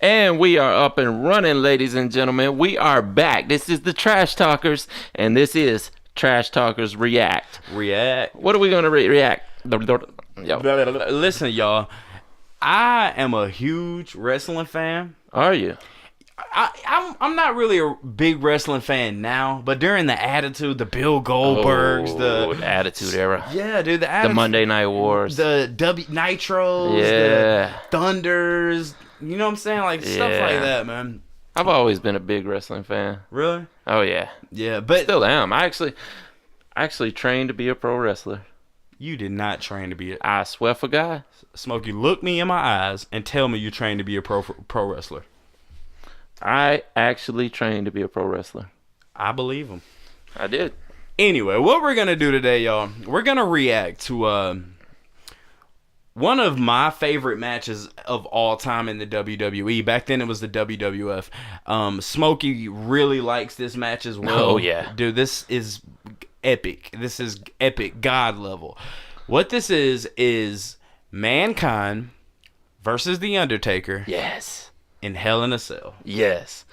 And we are up and running, ladies and gentlemen. We are back. This is the Trash Talkers, and this is Trash Talkers React. What are we going to react? Listen, y'all. I am a huge wrestling fan. Are you? I'm not really a big wrestling fan now, but during the Attitude, the Bill Goldbergs, the Attitude Era. Yeah, dude, the Monday Night Wars, the Nitros, the Thunders. You know what I'm saying? Like stuff like that, man. I've always been a big wrestling fan. Really? Oh yeah. Yeah, but still am. I actually trained to be a pro wrestler. You did not train to be I swear for God. Smokey, look me in my eyes and tell me you trained to be a pro wrestler. I actually trained to be a pro wrestler. I believe him. I did. Anyway, what we're going to do today, y'all, we're going to react to one of my favorite matches of all time in the WWE. Back then, it was the WWF. Smokey really likes this match as well. Oh, yeah. Dude, this is epic. This is epic, God level. What this is Mankind versus The Undertaker. Yes. In Hell in a Cell. Yes.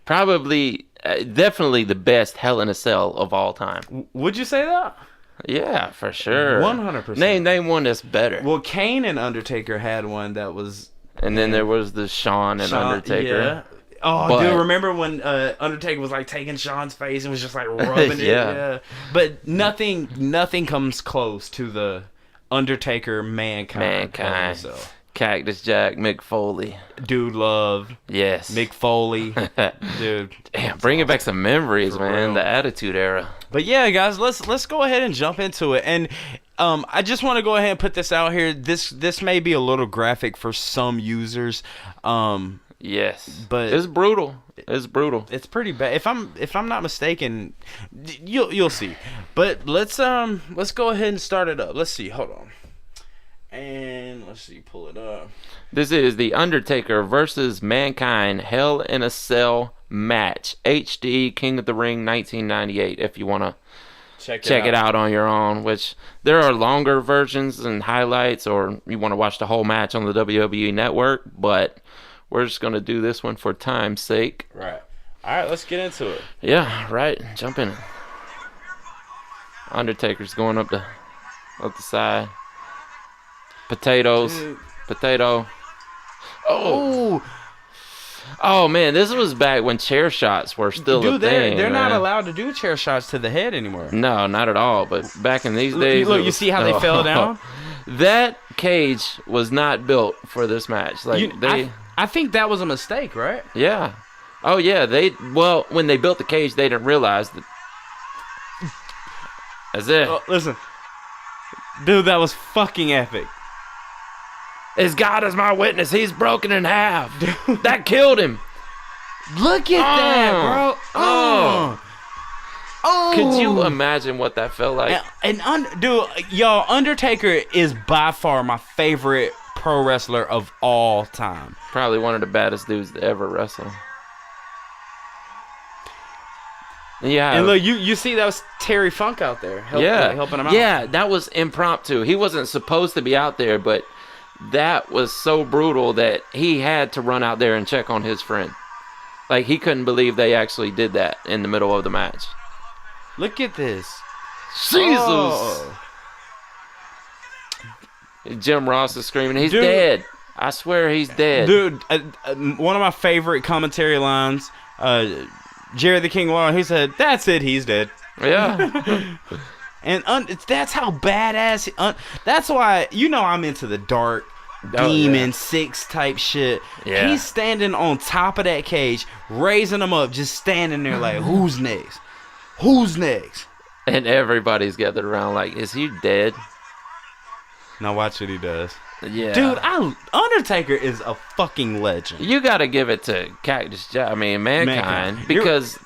Probably, definitely the best Hell in a Cell of all time. Would you say that? Yeah, for sure. 100%. Name one that's better. Well, Kane and Undertaker had one that was... And then there was the Shawn and Undertaker. Yeah. Oh, dude, remember when Undertaker was like taking Shawn's face and was just like rubbing it? Yeah. But nothing comes close to the Undertaker Mankind. So. Cactus Jack, Mick Foley. Dude love. Yes. Mick Foley. Dude. Damn, bringing back some memories, man. Real. The Attitude Era. But yeah, guys, let's go ahead and jump into it. And I just want to go ahead and put this out here. This may be a little graphic for some users. Yes. But it's brutal. It's brutal. It's pretty bad. If I'm not mistaken, you'll see. But let's go ahead and start it up. Let's see. Hold on. And let's see, pull it up. This is The Undertaker versus Mankind Hell in a Cell match. HD King of the Ring 1998 if you want to check it out on your own, which there are longer versions and highlights, or you want to watch the whole match on the WWE Network, but we're just going to do this one for time's sake. Right. All right, let's get into it. Yeah, right. Jump in. Undertaker's going up the side. Potatoes. Dude. Potato. Oh man, this was back when chair shots were still a thing. They're not allowed to do chair shots to the head anymore. No, not at all. But back in these days, look, you see how they fell down? That cage was not built for this match. Like I think that was a mistake, right? Yeah. Oh yeah. When they built the cage, they didn't realize that. That's it. Listen, dude, that was fucking epic. As God is my witness, he's broken in half. Dude. That killed him. Look at that, bro. Oh. Could you imagine what that felt like? Dude, y'all, Undertaker is by far my favorite pro wrestler of all time. Probably one of the baddest dudes to ever wrestle. Yeah. And look, you see that was Terry Funk out there helping him out. Yeah, that was impromptu. He wasn't supposed to be out there, but that was so brutal that he had to run out there and check on his friend. Like, he couldn't believe they actually did that in the middle of the match. Look at this. Jesus! Oh. Jim Ross is screaming, he's dead. I swear he's dead. Dude, one of my favorite commentary lines, Jerry the King Lawler, he said, "That's it, he's dead." Yeah. And that's how badass. That's why I'm into the dark Demon 6 type shit. Yeah. He's standing on top of that cage, raising him up, just standing there like, who's next? Who's next? And everybody's gathered around like, is he dead? Now watch what he does. Yeah. Dude, Undertaker is a fucking legend. You gotta give it to Mankind, because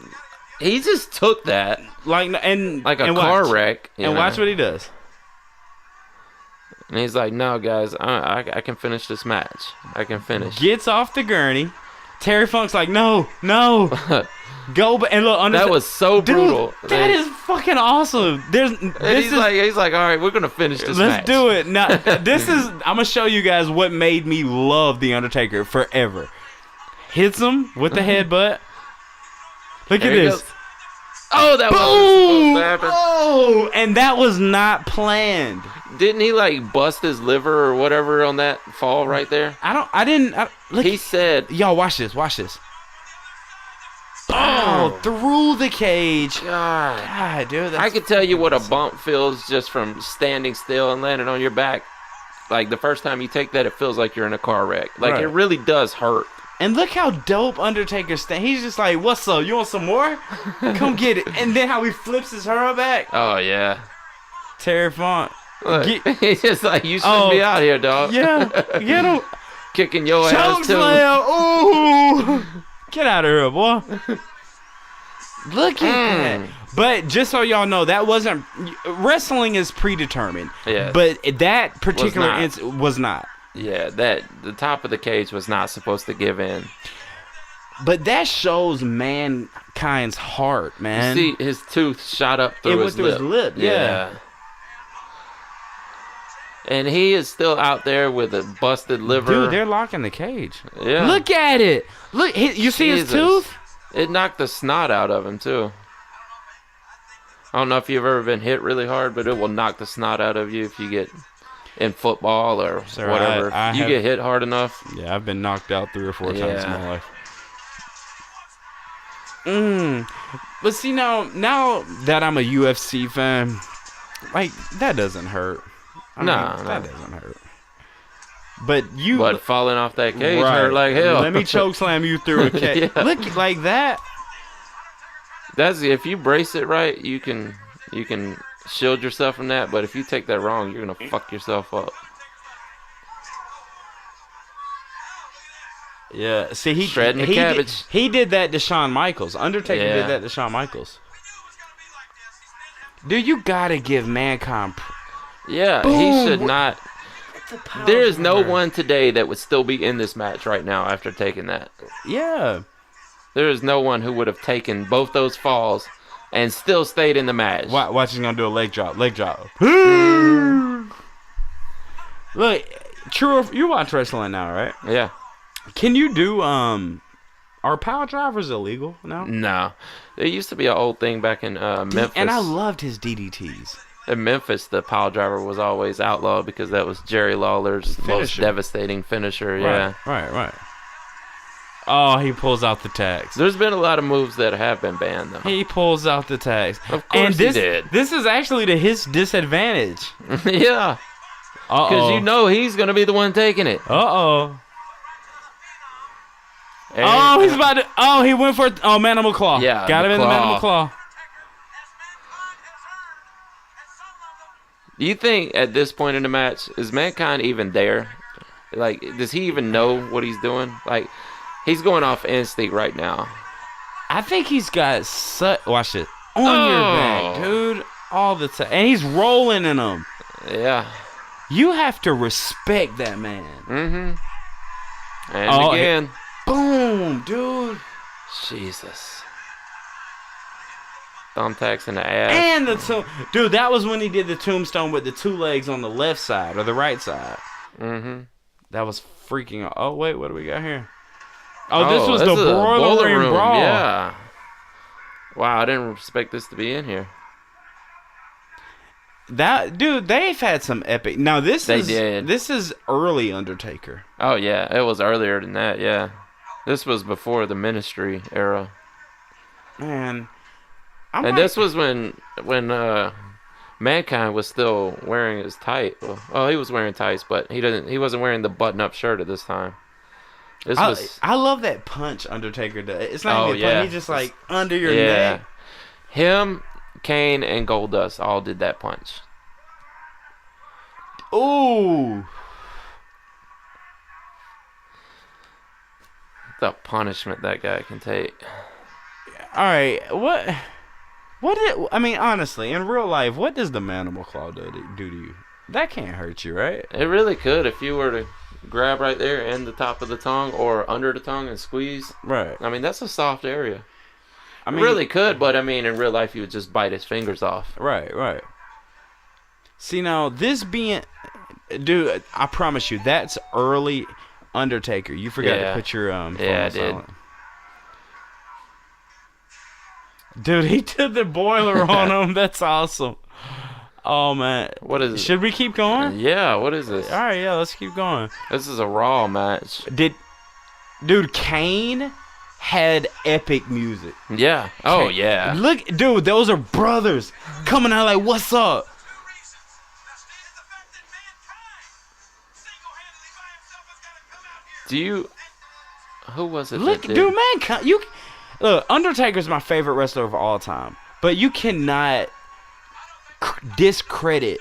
he just took that like a car wreck. And watch what he does. And he's like, no, guys, I can finish this match. I can finish. Gets off the gurney. Terry Funk's like, no. Go, and look, that was so brutal. Dude, that is fucking awesome. He's like, all right, we're gonna finish this match. Let's do it. Now, I'm gonna show you guys what made me love The Undertaker forever. Hits him with the headbutt. Look at this. Oh, that was supposed to happen. Oh, and that was not planned. Didn't he like bust his liver or whatever on that fall right there? Look, he said, "Y'all watch this. Watch this." Oh, through the cage. God, dude. I could tell you what a bump feels just from standing still and landing on your back. Like the first time you take that, it feels like you're in a car wreck. Like it really does hurt. And look how dope Undertaker's he's just like, "What's up? You want some more? Come get it." And then how he flips his hair back. Oh yeah. Terry Font. Look, he's just like, you shouldn't be out here, dog. Yeah, get him. Kicking your ass too. Ooh. Get out of here, boy. Look at that. But just so y'all know, that wasn't... Wrestling is predetermined. Yeah. But that particular was not. Yeah, the top of the cage was not supposed to give in. But that shows Mankind's heart, man. You see his tooth shot up through his lip. Yeah. And he is still out there with a busted liver. Dude, they're locking the cage. Yeah. Look at it. Look, you see his tooth? It knocked the snot out of him, too. I don't know if you've ever been hit really hard, but it will knock the snot out of you if you get in football or whatever. You get hit hard enough. Yeah, I've been knocked out 3 or 4 times in my life. But see, now that I'm a UFC fan, like, that doesn't hurt. That doesn't hurt. But falling off that cage hurt like hell. Let me choke slam you through a cage. Yeah. Look like that. That's if you brace it right, you can shield yourself from that. But if you take that wrong, you're gonna fuck yourself up. Yeah. See, shredding the cabbage. He did that to Shawn Michaels. Undertaker did that to Shawn Michaels. Dude, you gotta give Mankind. Yeah, boom. He should not. There is no one today that would still be in this match right now after taking that. Yeah. There is no one who would have taken both those falls and still stayed in the match. Watch, he's going to do a leg drop. Look, True, you watch wrestling now, right? Yeah. Can you do, are power drivers illegal now? No. There used to be an old thing back in Memphis. And I loved his DDTs. In Memphis, the pile driver was always outlawed because that was Jerry Lawler's most devastating finisher. Yeah. Right. Oh, he pulls out the tags. There's been a lot of moves that have been banned, though. He pulls out the tags. Of course he did. This is actually to his disadvantage. Yeah. Because you know he's going to be the one taking it. Uh-oh. Oh, he's about to... Oh, he went for... Oh, Manimal Claw. Yeah, got him in the Manimal Claw. Do you think at this point in the match, is Mankind even there? Like, does he even know what he's doing? Like, he's going off instinct right now. I think he's got watch it. On your back, dude. All the time. And he's rolling in them. Yeah. You have to respect that man. Mm-hmm. And again. Boom, dude. Jesus. Thumbtacks in the ass. And the dude, that was when he did the tombstone with the 2 legs on the left side or the right side. Mm-hmm. That was freaking. Oh wait, what do we got here? Oh, this was the boiler room brawl. Yeah. Wow, I didn't expect this to be in here. That dude, they've had some epic. Now this is early Undertaker. Oh yeah, it was earlier than that. Yeah, this was before the Ministry era. Man. This was when Mankind was still wearing his tight. Well, he was wearing tights, but he wasn't wearing the button-up shirt at this time. I love that punch Undertaker does. It's not even a punch. He's just like under your neck. Him, Kane, and Goldust all did that punch. Ooh. The punishment that guy can take. All right, I mean, honestly, in real life, what does the Manimal Claw do to you? That can't hurt you, right? It really could if you were to grab right there in the top of the tongue or under the tongue and squeeze. Right. I mean, that's a soft area. I mean, it really could, but I mean, in real life, you would just bite his fingers off. Right. See, now, this being... Dude, I promise you, that's early Undertaker. You forgot to put your phone on silent. Dude, he did the boiler on him. That's awesome. Oh, man. What is it? Should we keep going? Yeah, what is this? All right, yeah, let's keep going. This is a Raw match. Dude, Kane had epic music. Yeah. Oh, yeah. Look, dude, those are brothers coming out like, what's up? Who was it? Look, dude, Mankind. Look, Undertaker's my favorite wrestler of all time, but you cannot discredit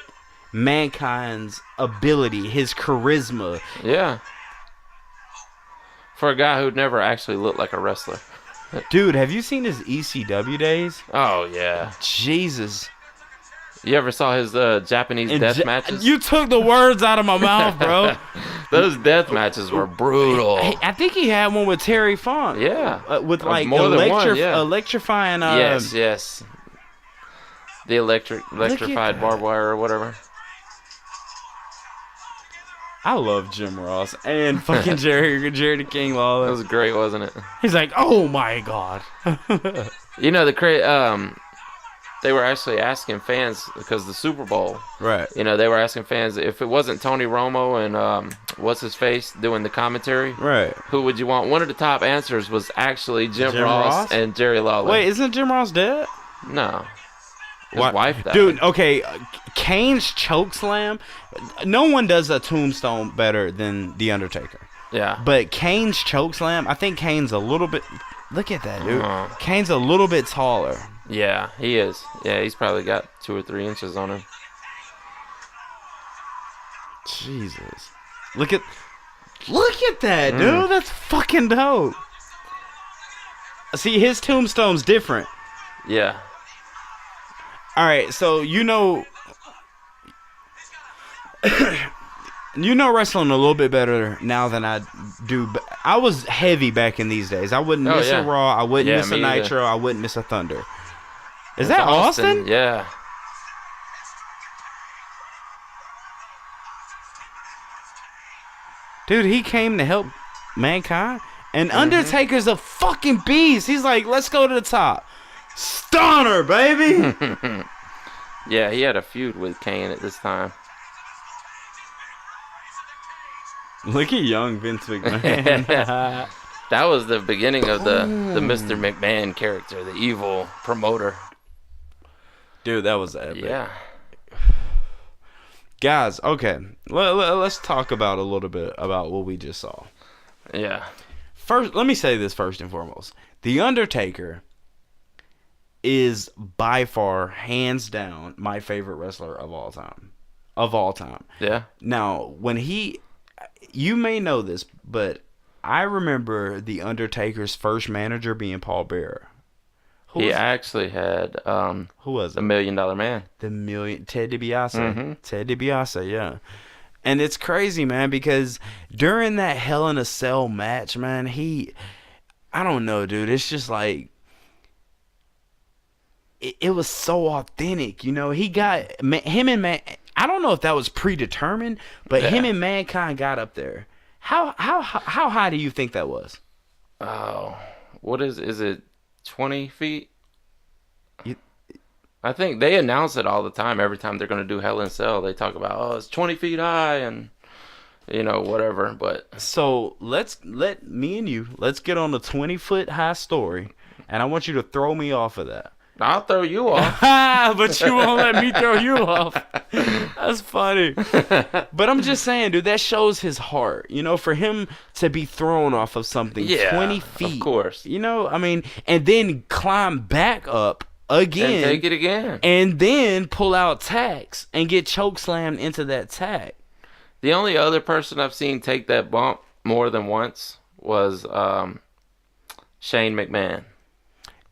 Mankind's ability, his charisma. Yeah. For a guy who never actually looked like a wrestler. Dude, have you seen his ECW days? Oh, yeah. Jesus. You ever saw his Japanese death matches? You took the words out of my mouth, bro. Those death matches were brutal. I think he had one with Terry Funk. Yeah. With like more than one, yeah. electrifying. Yes. The electrified barbed wire or whatever. I love Jim Ross and fucking Jerry the King Lawler. That was great, wasn't it? He's like, oh my god. You know, they were actually asking fans, because the Super Bowl, right? You know, they were asking fans if it wasn't Tony Romo and what's his face doing the commentary, right? Who would you want? One of the top answers was actually Jim Ross and Jerry Lawler. Wait, isn't Jim Ross dead? No. His wife died. Dude, okay, Kane's chokeslam. No one does a tombstone better than The Undertaker. Yeah. But Kane's chokeslam, I think Kane's a little bit. Look at that, dude. Kane's a little bit taller. Yeah, he is. Yeah, he's probably got 2 or 3 inches on him. Jesus. Look at that, dude. That's fucking dope. See, his tombstone's different. Yeah. All right, so you know wrestling a little bit better now than I do. I was heavy back in these days. I wouldn't miss a Raw. I wouldn't miss a Nitro. I wouldn't miss a Thunder. Is that Austin? Yeah. Dude, he came to help Mankind. And Undertaker's a fucking beast. He's like, let's go to the top. Stunner, baby. Yeah, he had a feud with Kane at this time. Look at young Vince McMahon. That was the beginning of the Mr. McMahon character, the evil promoter. Dude, that was epic. Yeah. Guys, okay. Let's talk about a little bit about what we just saw. Yeah. First, let me say this first and foremost. The Undertaker is by far, hands down, my favorite wrestler of all time. Of all time. Yeah. Now, you may know this, but I remember The Undertaker's first manager being Paul Bearer. He actually had who was it? The $1 Million Man. Ted DiBiase. Ted DiBiase, yeah. And it's crazy, man, because during that Hell in a Cell match, man, I don't know, dude. It's just like it was so authentic, you know. He got him and I don't know if that was predetermined, but him and Mankind got up there. How high do you think that was? Oh, what is it? 20 feet? I think they announce it all the time. Every time they're going to do Hell in a Cell, they talk about, it's 20 feet high and, whatever. But so let's get on a 20-foot high story, and I want you to throw me off of that. I'll throw you off. But you won't let me throw you off. That's funny. But I'm just saying, dude, that shows his heart. For him to be thrown off of something 20 feet. Of course. And then climb back up again. And take it again. And then pull out tacks and get chokeslammed into that tack. The only other person I've seen take that bump more than once was Shane McMahon.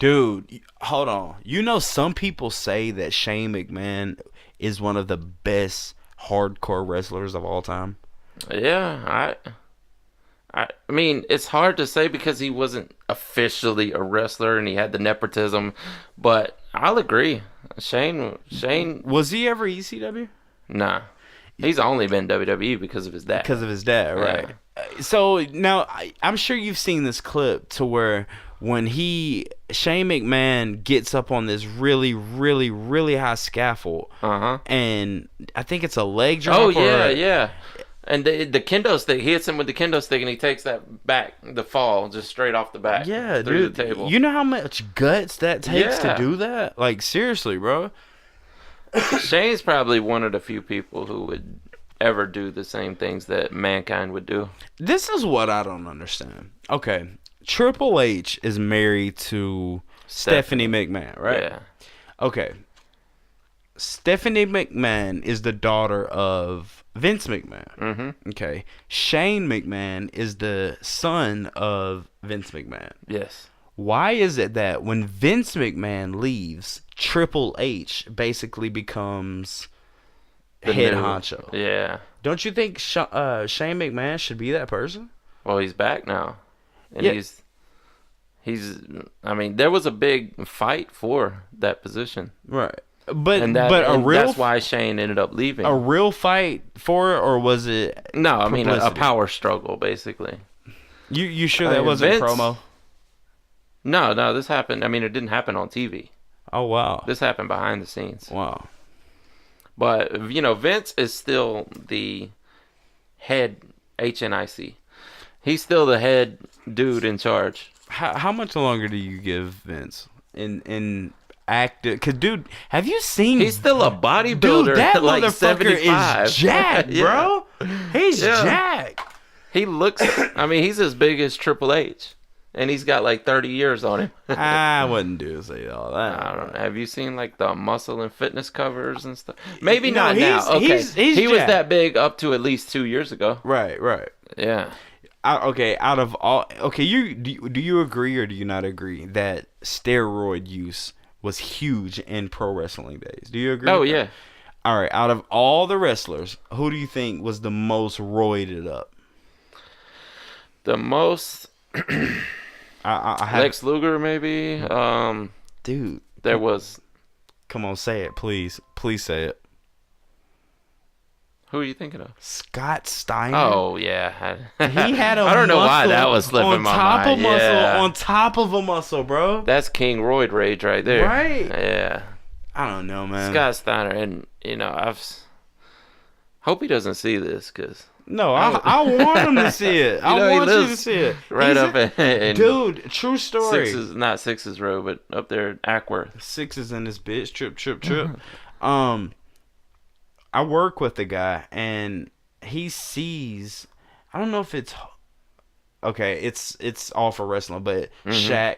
Dude, hold on. Some people say that Shane McMahon is one of the best hardcore wrestlers of all time. Yeah, I mean, it's hard to say because he wasn't officially a wrestler and he had the nepotism, but I'll agree. Shane was he ever ECW? Nah. He's only been WWE because of his dad. Because of his dad, right? Yeah. So now I'm sure you've seen this clip to where when Shane McMahon gets up on this really, really, really high scaffold, and I think it's a leg drop. Oh yeah. And the kendo stick, he hits him with the kendo stick, and he takes the fall just straight off the back. Yeah, through dude. The table. You know how much guts that takes to do that? Like, seriously, bro. Shane's probably one of the few people who would ever do the same things that Mankind would do. This is what I don't understand. Okay, Triple H is married to Stephanie McMahon, right? Yeah. Okay. Stephanie McMahon is the daughter of Vince McMahon. Mm-hmm. Okay. Shane McMahon is the son of Vince McMahon. Yes. Why is it that when Vince McMahon leaves, Triple H basically becomes head honcho? Yeah. Don't you think Shane McMahon should be that person? Well, he's back now. And he's I mean, there was a big fight for that position. Right. That's why Shane ended up leaving. A real fight for it, or was it? No, I mean a power struggle, basically. You sure that wasn't promo? No, this happened. I mean, it didn't happen on TV. Oh wow! This happened behind the scenes. Wow. But Vince is still the head HNIC. He's still the head dude in charge. How much longer do you give Vince in active? Cause dude, have you seen? He's still a bodybuilder. Dude, that like motherfucker 75. is jacked, bro. He's jacked. He looks. I mean, he's as big as Triple H, and he's got like 30 years on him. I wouldn't say all that. I don't know. Have you seen like the muscle and fitness covers and stuff? Maybe not now. Okay, he was that big up to at least 2 years ago. Right. Yeah. Out of all, do you agree or do you not agree that steroid use was huge in pro wrestling days? Do you agree? Oh yeah. All right. Out of all the wrestlers, who do you think was the most roided up? The most. Lex Luger, maybe. Dude, there was. Come on, say it, please. Please say it. Who are you thinking of? Scott Steiner. Oh yeah, he had a. I don't know why that was slipping my mind. On top of a muscle, bro. That's King Roid Rage right there. Right. Yeah. I don't know, man. Scott Steiner, and hope he doesn't see this, cause. No, I want him to see it. I want you to see it. Right up in dude, true story. Not Sixes Row, but up there at Ackworth. Sixes in this bitch. Trip. I work with the guy, and he sees. I don't know if it's okay. It's all for wrestling, but Shaq.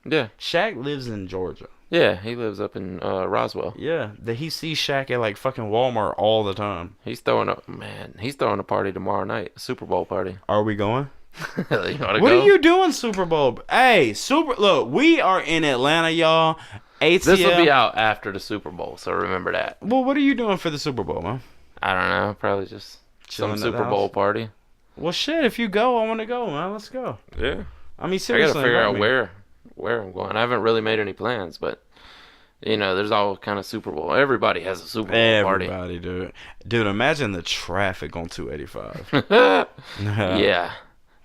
Yeah. Shaq lives in Georgia. Yeah, he lives up in Roswell. Yeah, he sees Shaq at like fucking Walmart all the time. He's throwing a party tomorrow night, a Super Bowl party. Are we going? You wanna go? What are you doing, Super Bowl? Hey, look, we are in Atlanta, y'all. ATL. This will be out after the Super Bowl, so remember that. Well, what are you doing for the Super Bowl, man? I don't know, probably just chilling some Super Bowl party. Well, shit, if you go, I want to go, man. Let's go. Yeah. I mean, seriously. I gotta figure out where I'm going. I haven't really made any plans, but there's all kind of Super Bowl. Everybody has a Super Bowl party. Everybody, dude, imagine the traffic on 285. Yeah.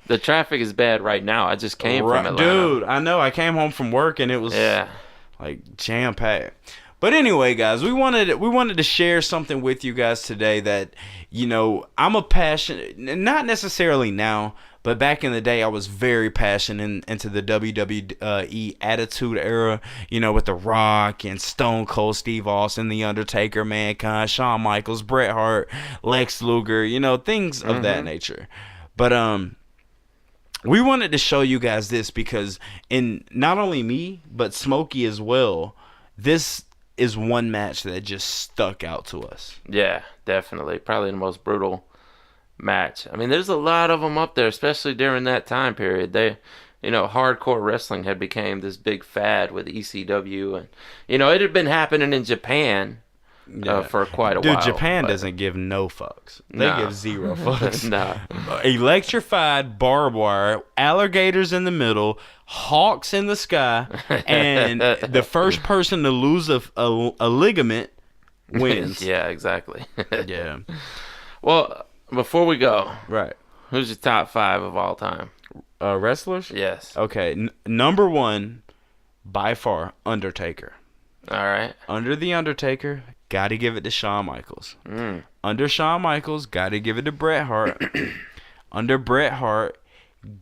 The traffic is bad right now. I just came from Atlanta. Dude, I know. I came home from work and it was like jam packed. But anyway, guys, we wanted to share something with you guys today that I'm a passionate, not necessarily now, but back in the day I was very passionate into the WWE Attitude Era, with The Rock and Stone Cold Steve Austin, The Undertaker, Mankind, Shawn Michaels, Bret Hart, Lex Luger, things of that nature. But we wanted to show you guys this because in not only me, but Smokey as well, this is one match that just stuck out to us. Yeah, definitely. Probably the most brutal match. I mean, there's a lot of them up there, especially during that time period. Hardcore wrestling had become this big fad with ECW. And, it had been happening in Japan for quite a while. Dude, Japan doesn't give no fucks. They give zero fucks. No. Electrified barbed wire, alligators in the middle, hawks in the sky, and the first person to lose a ligament wins. Yeah, exactly. Yeah. Well, before we go, right? Who's your top 5 of all time? Wrestlers? Yes. Okay, number 1, by far, Undertaker. All right. Under the Undertaker, gotta give it to Shawn Michaels. Under Shawn Michaels, gotta give it to Bret Hart. Under Bret Hart,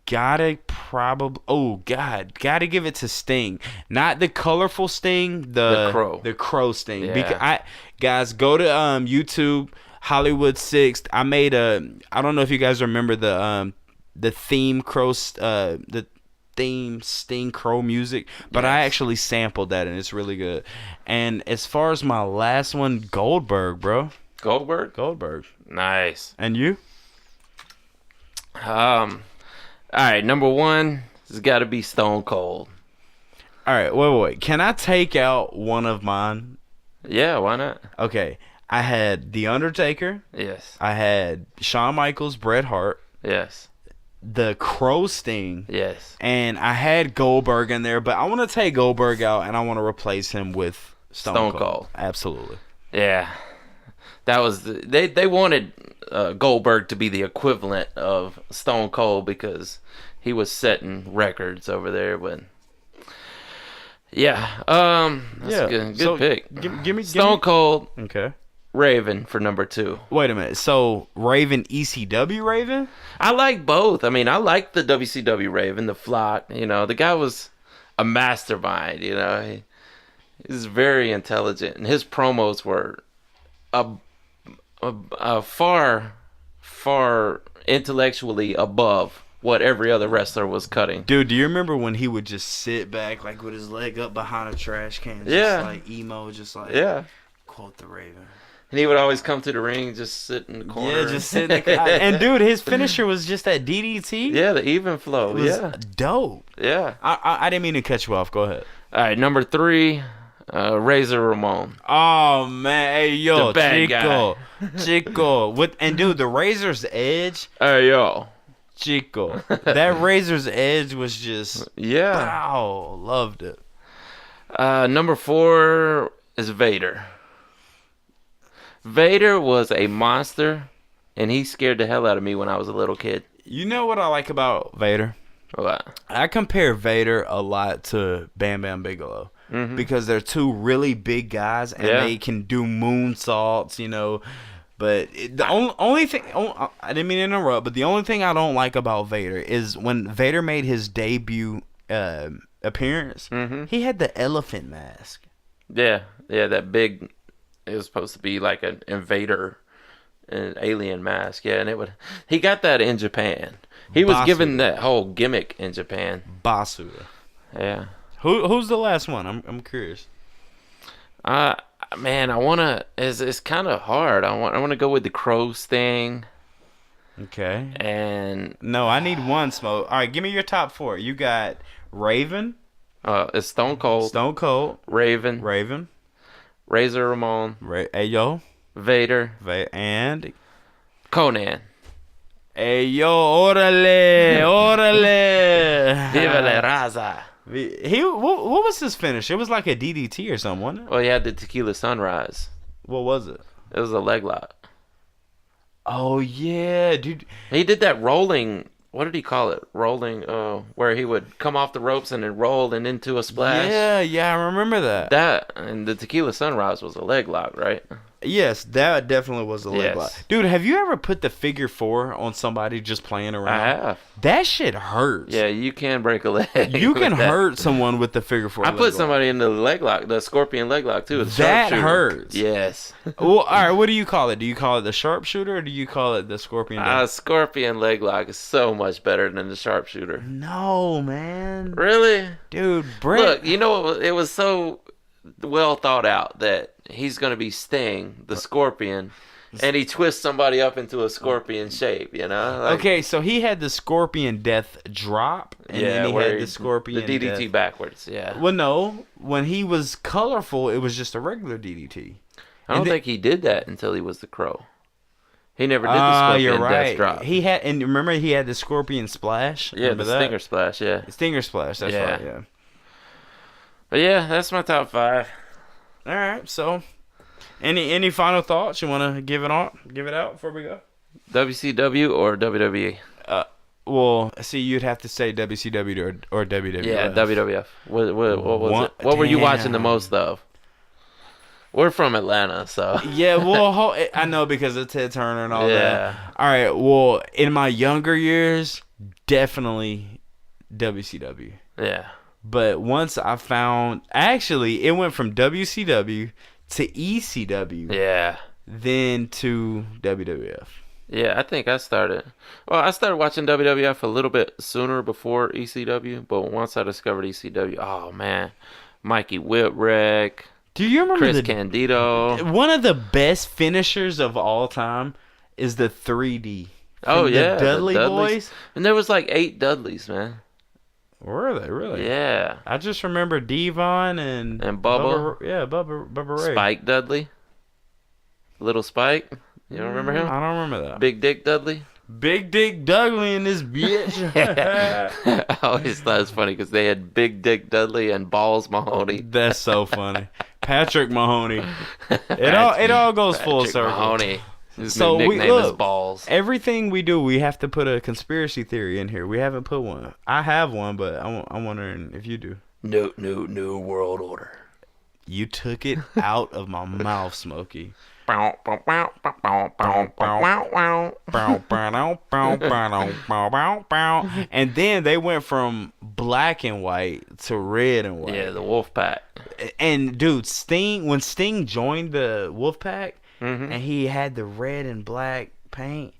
gotta give it to Sting. Not the colorful Sting, the crow Sting. Yeah. Because guys, go to YouTube, Hollywood 6. I made I don't know if you guys remember the theme the theme Sting Crow music, but I actually sampled that and it's really good. And as far as my last one, Goldberg, bro. Goldberg. Nice. And you? All right, number 1 has got to be Stone Cold. All right, wait. Can I take out one of mine? Yeah, why not? Okay, I had The Undertaker. Yes. I had Shawn Michaels, Bret Hart. Yes. The Crow Sting. Yes. And I had Goldberg in there, but I want to take Goldberg out and I want to replace him with Stone Cold. Absolutely. Yeah. That was they wanted Goldberg to be the equivalent of Stone Cold because he was setting records over there. But yeah, that's a good pick. Give me Stone Cold. Okay. Raven for number 2. Wait a minute. So Raven, ECW Raven? I like both. I mean, I like the WCW Raven, the Flock. You know, the guy was a mastermind. You know, he's very intelligent, and his promos were far intellectually above what every other wrestler was cutting. Dude, do you remember when he would just sit back like with his leg up behind a trash can, just like emo, just like quote the Raven. And he would always come to the ring, just sit in the corner. Yeah, just sit in the corner. And dude, his finisher was just that DDT. Yeah, the even flow. It was dope. Yeah. I didn't mean to cut you off. Go ahead. All right, number 3, Razor Ramon. Oh man, hey yo, the bad guy. Chico. And dude, the Razor's Edge. Hey yo, Chico. That Razor's Edge was just wow, loved it. Number 4 is Vader. Vader was a monster, and he scared the hell out of me when I was a little kid. You know what I like about Vader? What? I compare Vader a lot to Bam Bam Bigelow. Because they're two really big guys and they can do moonsaults, you know. But the only thing, I didn't mean to interrupt, but the only thing I don't like about Vader is when Vader made his debut appearance, he had the elephant mask. Yeah, that big. It was supposed to be like an invader, an alien mask. Yeah, and he got that in Japan. He was given that whole gimmick in Japan. Basuda. Yeah. Who's the last one? I'm curious. Man, I wanna. It's kind of hard. I want to go with the Crow Sting. Okay. And no, I need one, Smoke. All right, give me your top 4. You got Raven. It's Stone Cold. Raven. Razor Ramon. Ayo. Vader. And Conan. Ayo, orale. Viva la raza. What was his finish? It was like a DDT or something, wasn't it? Well, he had the Tequila Sunrise. What was it? It was a leg lock. Oh yeah, dude. He did that rolling. What did he call it? Rolling. Where he would come off the ropes and then roll and into a splash. Yeah, I remember that. That and the Tequila Sunrise was a leg lock, right? Yes, that definitely was a leg lock. Dude, have you ever put the figure 4 on somebody just playing around? I have. That shit hurts. Yeah, you can break a leg. You can hurt someone with the figure 4 I put somebody in the leg lock, the scorpion leg lock, too. That hurts. Yes. Well, all right, what do you call it? Do you call it the sharpshooter or do you call it the scorpion? Scorpion leg lock is so much better than the sharpshooter. No, man. Really? Dude, Brett. Look, you know, it was so well thought out that he's going to be Sting, the scorpion, and he twists somebody up into a scorpion shape, you know? Like, okay, so he had the scorpion death drop, and then he had the scorpion the DDT death. Backwards, yeah. Well, no. When he was colorful, it was just a regular DDT. I don't think he did that until he was the Crow. He never did the scorpion death drop. He had, and remember he had the scorpion splash? Yeah, the Stinger Splash, yeah. The Stinger Splash, that's right, yeah. But yeah, that's my top 5. All right, so any final thoughts you want to give it out before we go? WCW or WWE? Well, see, you'd have to say WCW or WWF. Yeah, WWF. What was it? What were you watching the most of? We're from Atlanta, so. Yeah, well, I know because of Ted Turner and all that. All right, well, in my younger years, definitely WCW. Yeah. But once I found, actually, it went from WCW to ECW. Yeah. Then to WWF. Yeah, I think I started watching WWF a little bit sooner before ECW, but once I discovered ECW, oh man, Mikey Whipwreck. Do you remember Chris Candido? One of the best finishers of all time is the 3D. Oh yeah, the Dudley Boys. And there was like 8 Dudleys, man. Were they really? Yeah. I just remember Devon and Bubba. Bubba Ray. Spike Dudley. Little Spike. You don't remember him? I don't remember that. Big Dick Dudley. Big Dick Dudley in this bitch. I always thought it was funny because they had Big Dick Dudley and Balls Mahoney. That's so funny. Patrick Mahoney. It all goes full circle. Mahoney. His new nickname is Balls. Everything we do, we have to put a conspiracy theory in here. We haven't put one. I have one, but I'm wondering if you do. New world order. You took it out of my mouth, Smokey. And then they went from black and white to red and white. Yeah, the Wolf Pack. And dude, when Sting joined the Wolf Pack, mm-hmm. and he had the red and black paint.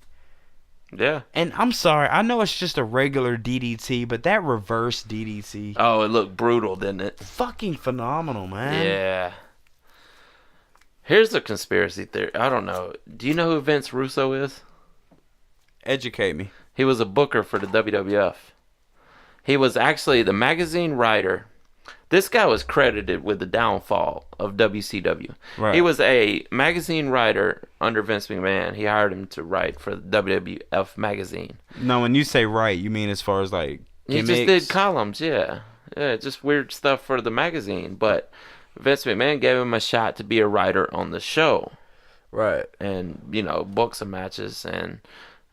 Yeah. And I'm sorry, I know it's just a regular DDT, but that reverse DDT. Oh, it looked brutal, didn't it? Fucking phenomenal, man. Yeah. Here's a conspiracy theory. I don't know. Do you know who Vince Russo is? Educate me. He was a booker for the WWF. He was actually the magazine writer. This guy was credited with the downfall of WCW. Right. He was a magazine writer under Vince McMahon. He hired him to write for the WWF magazine. No, when you say write, you mean as far as like gimmicks? He just did columns, yeah. Yeah, just weird stuff for the magazine. But Vince McMahon gave him a shot to be a writer on the show. Right. And, book some matches. And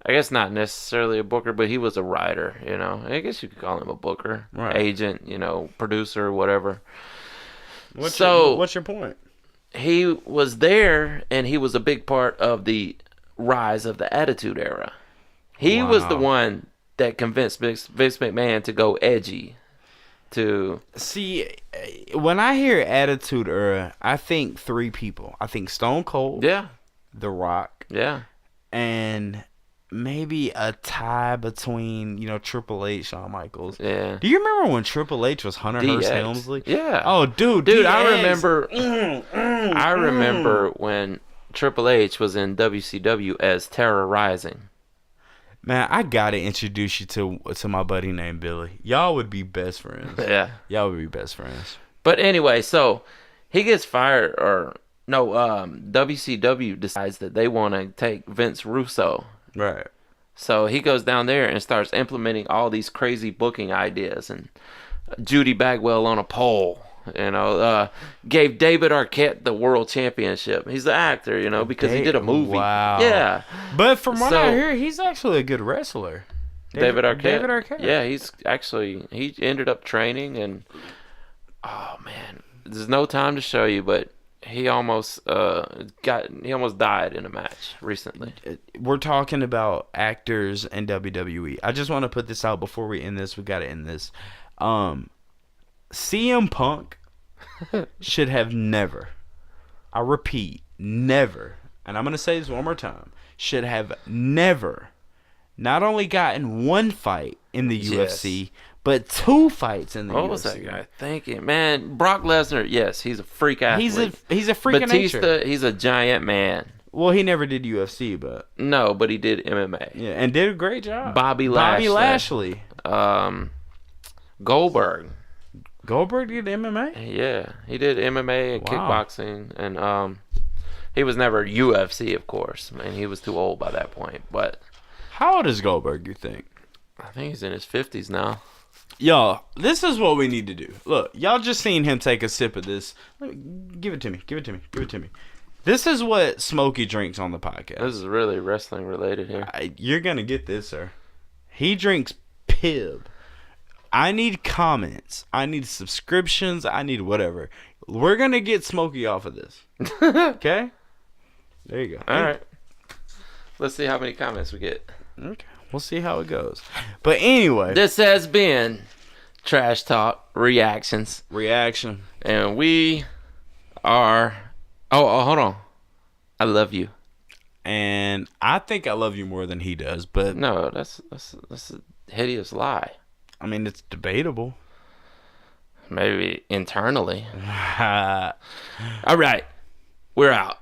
I guess not necessarily a booker, but he was a writer, I guess you could call him a booker. Right. Agent, producer, whatever. What's your point? He was there, and he was a big part of the rise of the Attitude Era. He was the one that convinced Vince McMahon to go edgy. See, when I hear Attitude Era, I think 3 people. I think Stone Cold. Yeah. The Rock. Yeah. And maybe a tie between, Triple H, Shawn Michaels. Yeah. Do you remember when Triple H was Hunter Hearst Helmsley? Yeah. Oh, dude. Dude, DX. I remember when Triple H was in WCW as Terror Rising. Man, I gotta introduce you to my buddy named Billy. Y'all would be best friends. Yeah. Y'all would be best friends. But anyway, so he gets fired, WCW decides that they want to take Vince Russo. Right. So he goes down there and starts implementing all these crazy booking ideas, and Judy Bagwell on a pole. Gave David Arquette the world championship. He's the actor, because he did a movie. Wow. Yeah. But from what I hear, he's actually a good wrestler. David Arquette. David Arquette. Yeah, he ended up training, and oh man, there's no time to show you, but he almost died in a match recently. We're talking about actors and WWE. I just want to put this out before we end this. We got to end this. CM Punk should have never, I repeat, never, and I'm going to say this one more time, should have never not only gotten 1 fight in the UFC, but 2 fights in the UFC. What was that guy thinking? Man, Brock Lesnar, yes, he's a freak athlete. He's a freak of nature. Batista, he's a giant man. Well, he never did UFC, but... No, but he did MMA. Yeah, and did a great job. Bobby Lashley. Goldberg. Goldberg did MMA? Yeah, he did MMA and kickboxing, and he was never UFC, of course. I mean, he was too old by that point. But how old is Goldberg, you think? I think he's in his 50s now. Y'all, this is what we need to do. Look, y'all just seen him take a sip of this. Give it to me. This is what Smokey drinks on the podcast. This is really wrestling related here. You're going to get this, sir. He drinks Pib. I need comments. I need subscriptions. I need whatever. We're going to get Smokey off of this. Okay? There you go. All right. Let's see how many comments we get. Okay. We'll see how it goes. But anyway. This has been Trash Talk Reactions. And we are... Oh, hold on. I love you. And I think I love you more than he does, but... No, that's a hideous lie. I mean, it's debatable. Maybe internally. All right. We're out.